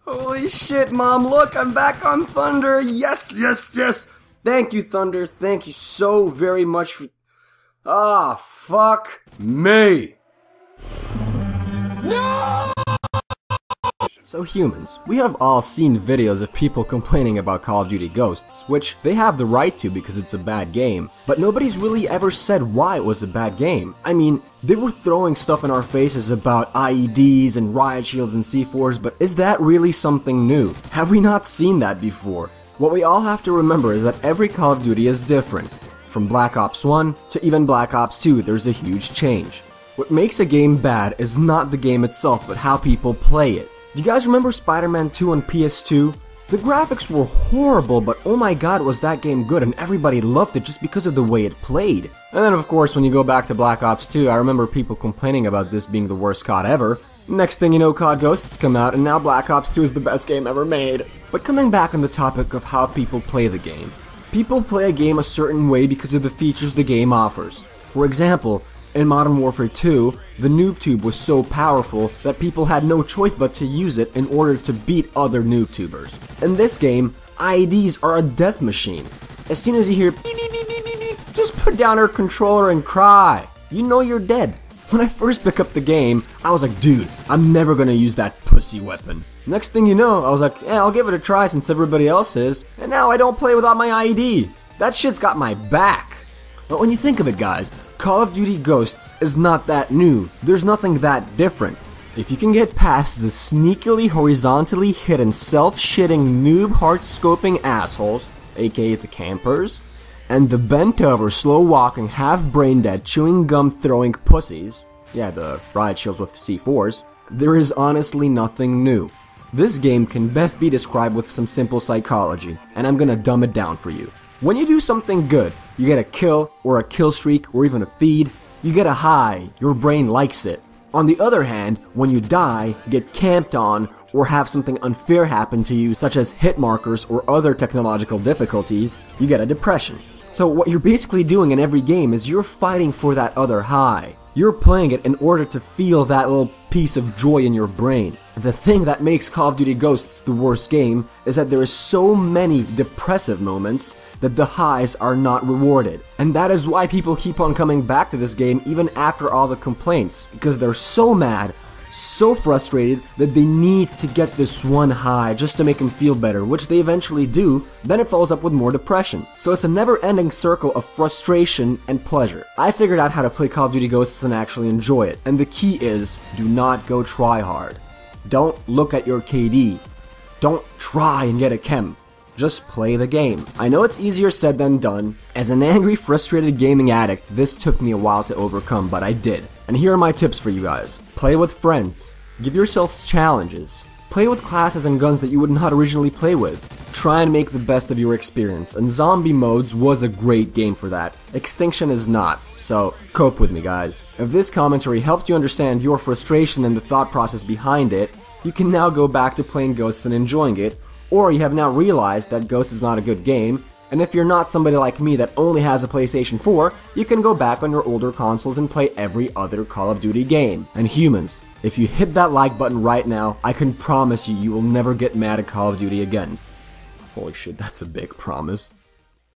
Holy shit, Mom, look, I'm back on Thunder. Yes, yes, yes. Thank you, Thunder. Thank you so very much for... Ah, fuck me. No! So humans, we have all seen videos of people complaining about Call of Duty Ghosts, which they have the right to because it's a bad game, but nobody's really ever said why it was a bad game. I mean, they were throwing stuff in our faces about IEDs and riot shields and C4s, but is that really something new? Have we not seen that before? What we all have to remember is that every Call of Duty is different. From Black Ops 1 to even Black Ops 2, there's a huge change. What makes a game bad is not the game itself, but how people play it. Do you guys remember Spider-Man 2 on PS2? The graphics were horrible, but oh my god was that game good, and everybody loved it just because of the way it played. And then of course when you go back to Black Ops 2, I remember people complaining about this being the worst COD ever. Next thing you know, COD Ghosts come out, and now Black Ops 2 is the best game ever made. But coming back on the topic of how people play the game. People play a game a certain way because of the features the game offers. For example, in Modern Warfare 2, the noob tube was so powerful that people had no choice but to use it in order to beat other noob tubers. In this game, IEDs are a death machine. As soon as you hear beep beep beep beep beep beep, just put down your controller and cry. You know you're dead. When I first picked up the game, I was like, dude, I'm never gonna use that pussy weapon. Next thing you know, I was like, yeah, I'll give it a try since everybody else is, and now I don't play without my IED. That shit's got my back. But when you think of it, guys, Call of Duty Ghosts is not that new. There's nothing that different. If you can get past the sneakily horizontally hidden self-shitting noob heart-scoping assholes, aka the campers, and the bent-over, slow-walking, half-brain-dead, chewing gum-throwing pussies, yeah, the riot shields with C4s, there is honestly nothing new. This game can best be described with some simple psychology, and I'm gonna dumb it down for you. When you do something good, you get a kill, or a kill streak, or even a feed, you get a high, your brain likes it. On the other hand, when you die, get camped on, or have something unfair happen to you, such as hit markers or other technological difficulties, you get a depression. So what you're basically doing in every game is you're fighting for that other high. You're playing it in order to feel that little piece of joy in your brain. The thing that makes Call of Duty Ghosts the worst game is that there is so many depressive moments that the highs are not rewarded. And that is why people keep on coming back to this game even after all the complaints, because they're so mad, so frustrated that they need to get this one high just to make them feel better, which they eventually do, then it follows up with more depression. So it's a never-ending circle of frustration and pleasure. I figured out how to play Call of Duty Ghosts and actually enjoy it, and the key is, do not go try hard. Don't look at your KD. Don't try and get a chem. Just play the game. I know it's easier said than done. As an angry, frustrated gaming addict, this took me a while to overcome, but I did. And here are my tips for you guys. Play with friends. Give yourselves challenges. Play with classes and guns that you would not originally play with. Try and make the best of your experience, and Zombie Modes was a great game for that. Extinction is not, so cope with me, guys. If this commentary helped you understand your frustration and the thought process behind it, you can now go back to playing Ghosts and enjoying it, or you have now realized that Ghosts is not a good game, and if you're not somebody like me that only has a PlayStation 4, you can go back on your older consoles and play every other Call of Duty game. And humans, if you hit that like button right now, I can promise you, you will never get mad at Call of Duty again. Holy shit, that's a big promise.